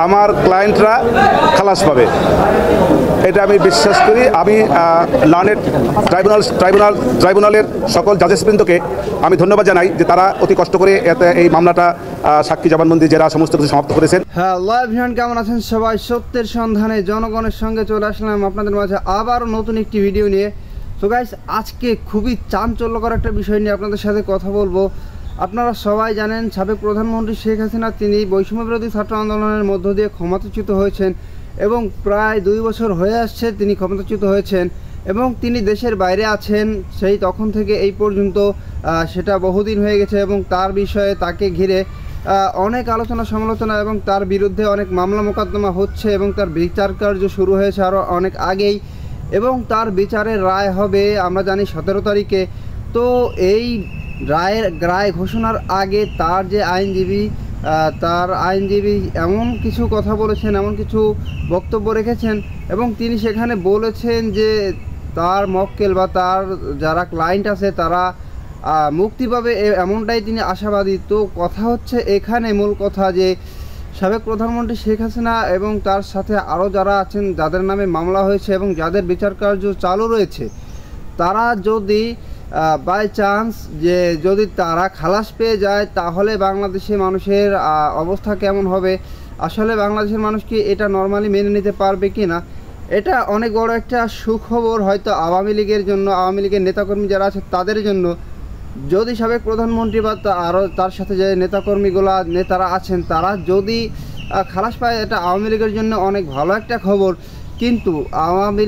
আমার ক্লায়েন্টরা খালাস পাবে, এটা আমি বিশ্বাস করি। আমি লার্নেড ট্রাইব্যুনালের সকল জাজেসবৃন্দকে আমি ধন্যবাদ জানাই যে তারা অতি কষ্ট করে এই মামলাটা সাক্ষী জবানবন্দি জেরা সমস্ত কিছু সমাপ্ত করেছেন। হ্যাঁ, লাইভ ভিউয়ার কেমন আছেন সবাই? সত্যের সন্ধানে জনগণের সঙ্গে চলে আসলাম আপনাদের মাঝে আবারও নতুন একটি ভিডিও নিয়ে। সো গাইস, আজকে খুবই চাঞ্চল্যকর একটা বিষয় নিয়ে আপনাদের সাথে কথা বলবো। আপনারা সবাই জানেন, সাবেক প্রধানমন্ত্রী শেখ হাসিনা তিনি বৈষম্য বিরোধী ছাত্র আন্দোলনের মধ্য দিয়ে ক্ষমতাচ্যুত হয়েছেন এবং প্রায় 2 বছর হয়ে আসছে তিনি ক্ষমতাচ্যুত হয়েছেন এবং তিনি দেশের বাইরে আছেন সেই তখন থেকে এই পর্যন্ত। সেটা বহুদিন হয়ে গেছে এবং তার বিষয়ে তাকে ঘিরে অনেক আলোচনা সমালোচনা এবং তার বিরুদ্ধে অনেক মামলা মোকদ্দমা হচ্ছে এবং তার বিচার কার্য শুরু হয়েছে আরও অনেক আগেই এবং তার বিচারের রায় হবে আমরা জানি 17 তারিখে। তো এই রায় ঘোষণার আগে তার যে আইনজীবী এমন কিছু কথা বলেছেন, এমন কিছু বক্তব্য রেখেছেন এবং তিনি সেখানে বলেছেন যে তার মক্কেল বা তার যারা ক্লায়েন্ট আছে তারা মুক্তি পাবে, এমনটাই তিনি আশাবাদী। তো কথা হচ্ছে এখানে মূল কথা যে সাবেক প্রধানমন্ত্রী শেখ হাসিনা এবং তার সাথে আরও যারা আছেন যাদের নামে মামলা হয়েছে এবং যাদের বিচার কার্য চালু রয়েছে, তারা যদি বাই চান্স যদি তারা খালাস পেয়ে যায় তাহলে বাংলাদেশের মানুষের অবস্থা কেমন হবে? আসলে বাংলাদেশের মানুষ কি এটা নর্মালি মেনে নিতে পারবে কি না? এটা অনেক বড় একটা সুখবর হয়তো আওয়ামী লীগের জন্য, আওয়ামী লীগের নেতাকর্মী যারা আছে তাদের জন্য। যদি সাবেক প্রধানমন্ত্রী বা আরও তার সাথে যে নেতারা আছেন তারা যদি খালাস পায়, এটা আওয়ামী লীগের জন্য অনেক ভালো একটা খবর। কিন্তু আওয়ামী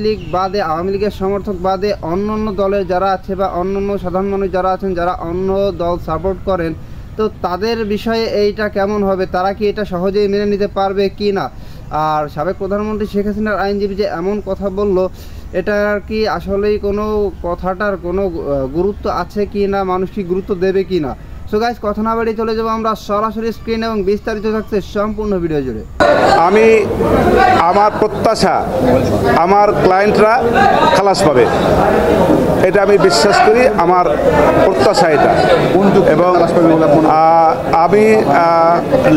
লীগের সমর্থক বাদে অন্য দলের যারা আছে বা অন্য সাধারণ মানুষ যারা আছেন, যারা অন্য দল সাপোর্ট করেন, তো তাদের বিষয়ে এইটা কেমন হবে? তারা কি এটা সহজেই মেনে নিতে পারবে কি না? আর সাবেক প্রধানমন্ত্রী শেখ হাসিনার আইনজীবী যে এমন কথা বলল, এটার কি আসলেই কথাটার কোনো গুরুত্ব আছে কি না? মানুষ কি গুরুত্ব দেবে কি না? সো গাইস, কথা না বাড়িয়ে চলে যাবো আমরা সরাসরি স্ক্রিন এবং বিস্তারিত থাকছে সম্পূর্ণ ভিডিও জুড়ে। আমার প্রত্যাশা আমার ক্লায়েন্টরা খালাস পাবে, এটা আমি বিশ্বাস করি, আমার প্রত্যাশা এটা। এবং আমি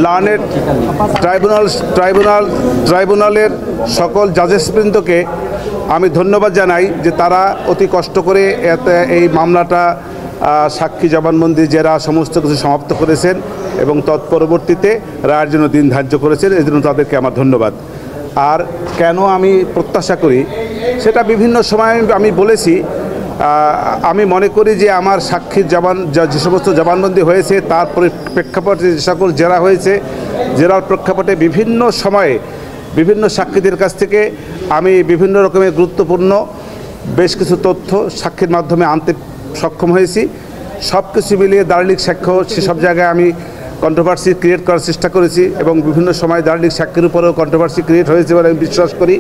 লার্নেড ট্রাইব্যুনালের সকল জাজেসবৃন্দকে আমি ধন্যবাদ জানাই যে তারা অতি কষ্ট করে এই মামলাটা সাক্ষী জবানবন্দি জেরা সমস্ত কিছু সমাপ্ত করেছেন এবং তৎপরবর্তীতে রায়ের জন্য দিন ধার্য করেছেন, এই জন্য তাদেরকে আমার ধন্যবাদ। আর কেন আমি প্রত্যাশা করি সেটা বিভিন্ন সময় আমি বলেছি। আমি মনে করি যে আমার সাক্ষীর যে সমস্ত জবানবন্দি হয়েছে তার প্রেক্ষাপটে যে সকল জেরা হয়েছে, জেরার প্রেক্ষাপটে বিভিন্ন সময়ে বিভিন্ন সাক্ষীদের কাছ থেকে আমি বিভিন্ন রকমের গুরুত্বপূর্ণ বেশ কিছু তথ্য সাক্ষীর মাধ্যমে আনতে সক্ষম হয়েছি। সব কিছু মিলিয়ে দালিলিক সাক্ষ্য সেসব জায়গায় আমি কন্ট্রোভার্সি ক্রিয়েট করার চেষ্টা করেছি এবং বিভিন্ন সময় দালিলিক সাক্ষীর উপরেও কন্ট্রোভার্সি ক্রিয়েট হয়েছে বলে আমি বিশ্বাস করি।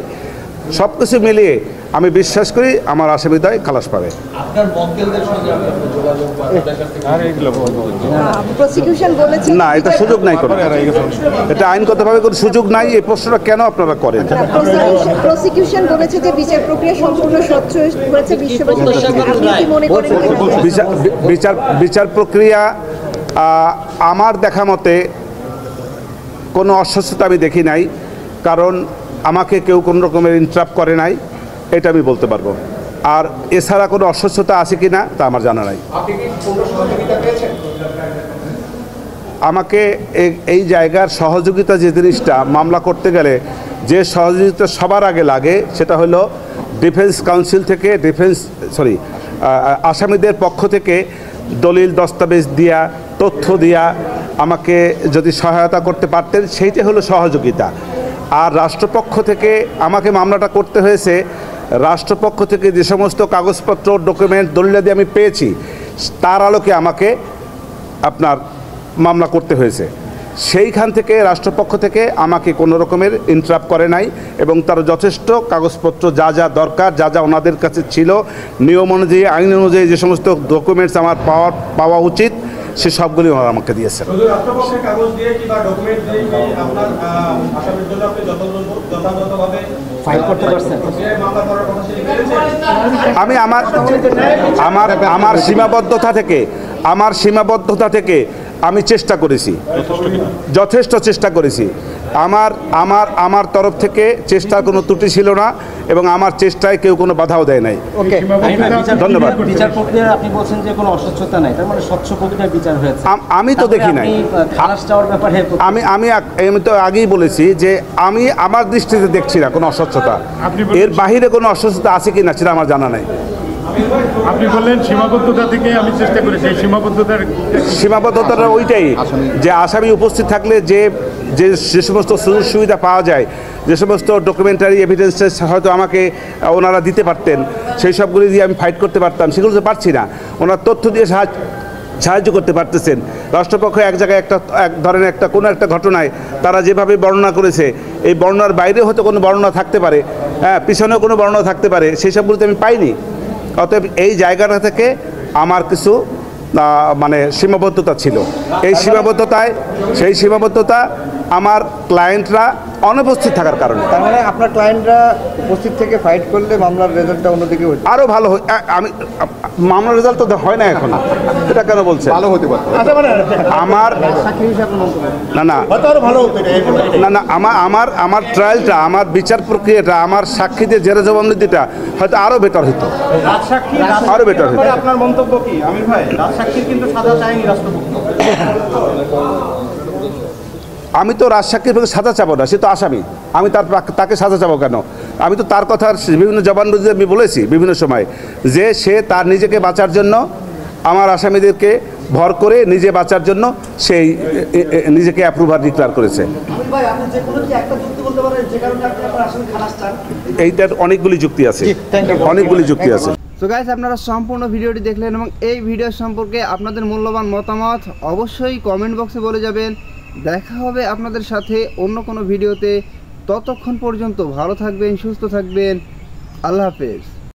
সব কিছু মিলিয়ে আমি বিশ্বাস করি আমার আসামিদ্বয় খালাস পাবে। না, এটা সুযোগ নাই, কোনো এটা আইনগতভাবে কোনো সুযোগ নাই। এই প্রশ্নটা কেন আপনারা করেন? প্রসিকিউশন বলেছে যে বিচার প্রক্রিয়া সম্পূর্ণ স্বচ্ছ হয়েছে, বিচার প্রক্রিয়া আমার দেখা মতে কোনো অস্বচ্ছতা আমি দেখি নাই, কারণ আমাকে কেউ কোনো রকমের ইন্টারাপ্ট করে নাই, এটা আমি বলতে পারবো। আর এছাড়া কোনো অস্বচ্ছতা আছে কি না তা আমার জানা নাই। আমাকে এই জায়গার সহযোগিতা যে জিনিসটা মামলা করতে গেলে যে সহযোগিতা সবার আগে লাগে সেটা হলো ডিফেন্স কাউন্সিল থেকে আসামিদের পক্ষ থেকে দলিল দস্তাবেজ দিয়া, তথ্য দিয়া আমাকে যদি সহায়তা করতে পারতেন, সেইটা হলো সহযোগিতা। আর রাষ্ট্রপক্ষ থেকে আমাকে মামলাটা করতে হয়েছে, রাষ্ট্রপক্ষ থেকে যে সমস্ত কাগজপত্র ডকুমেন্ট দলিলাদি আমি পেয়েছি তার আলোকে আমাকে আপনার মামলা করতে হয়েছে। সেইখান থেকে রাষ্ট্রপক্ষ থেকে আমাকে কোনো রকমের ইন্টারাপ্ট করে নাই এবং তার যথেষ্ট কাগজপত্র যা যা দরকার, যা যা ওনাদের কাছে ছিল নিয়ম অনুযায়ী, আইন অনুযায়ী যে সমস্ত ডকুমেন্টস আমার পাওয়া উচিত সে সবগুলি ওনারা আমাকে দিয়েছেন। আমি আমার সীমাবদ্ধতা থেকে আমি চেষ্টা করেছি, যথেষ্ট চেষ্টা করেছি আমার তরফ থেকে চেষ্টার কোনো ত্রুটি ছিল না এবং আমার চেষ্টায় কেউ কোনো বাধাও দেয় নাই। ওকে, ধন্যবাদ। বিচার প্রক্রিয়ায় আপনি বলছেন যে কোনো অস্বচ্ছতা নাই, তার মানে স্বচ্ছ প্রক্রিয়ায় বিচার হয়েছে। আমি তো দেখি নাই। খালাস চাওয়ার ব্যাপারে আমি তো আগেই বলেছি যে আমি আমার দৃষ্টিতে দেখছি না কোনো অস্বচ্ছতা। এর বাহিরে কোনো অস্বচ্ছতা আছে কি না সেটা আমার জানা নাই। আপনি বললেন সীমাবদ্ধতা থেকে আমি চেষ্টা করেছি, সীমাবদ্ধতাটা ওইটাই যে আসামি উপস্থিত থাকলে যে সমস্ত সুযোগ সুবিধা পাওয়া যায়, যে সমস্ত ডকুমেন্টারি এভিডেন্সেস হয়তো আমাকে ওনারা দিতে পারতেন, সেই সবগুলি দিয়ে আমি ফাইট করতে পারতাম, সেগুলো তো পারছি না। ওনার তথ্য দিয়ে সাহায্য করতে পারতেছেন। রাষ্ট্রপক্ষ এক জায়গায় এক ধরনের কোনো একটা ঘটনায় তারা যেভাবে বর্ণনা করেছে, এই বর্ণনার বাইরে হয়তো কোনো বর্ণনা থাকতে পারে, হ্যাঁ, পিছনেও কোনো বর্ণনা থাকতে পারে, সেই সবগুলোতে আমি পাইনি। অতএব এই জায়গাটা থেকে আমার কিছু মানে সীমাবদ্ধতা ছিল। সেই সীমাবদ্ধতা আমার ক্লায়েন্টরা অনুপস্থিত থাকার কারণে। তার মানে আপনার ক্লায়েন্টরা উপস্থিত থেকে ফাইট করলে মামলার রেজাল্টটা অন্যদিকে হচ্ছে আরও ভালো হয়। আমি মামলার রেজাল্ট তো হয় না এখন, এটা কেন বলছেন? ভালো হতে পারে আমার আমার ট্রায়ালটা, আমার বিচার প্রক্রিয়াটা, আমার সাক্ষীদের জেরা জবানবন্দিটা হয়তো আরও বেটার হতো, আরও বেটার হতো। আপনার মন্তব্য কি আমির ভাই? রাজসাক্ষীর কিন্তু সাজা চায়নি রাষ্ট্রপক্ষ। আমি তো রাজসাক্ষীর পক্ষে সাজা চাবো না, সে তো আসামি। আমি তাকে সাজা চাবো কেন? আমি তো তার কথার বিভিন্ন জবানবন্দিতে আমি বলেছি বিভিন্ন সময় যে সে তার নিজেকে বাঁচার জন্য, আমার আসামিদেরকে ভর করে নিজে বাঁচার জন্য সেই নিজেকে অ্যাপ্রুভার ডিক্লেয়ার করেছে। এইটার অনেকগুলি যুক্তি আছে, অনেকগুলি যুক্তি আছে। তো গাইস, আপনারা সম্পূর্ণ ভিডিওটি দেখলেন এবং এই ভিডিও সম্পর্কে আপনাদের মূল্যবান মতামত অবশ্যই কমেন্ট বক্সে বলে যাবেন। দেখা হবে আপনাদের সাথে অন্য কোনো ভিডিওতে। ততক্ষণ পর্যন্ত ভালো থাকবেন, সুস্থ থাকবেন। আল্লাহ হাফেজ।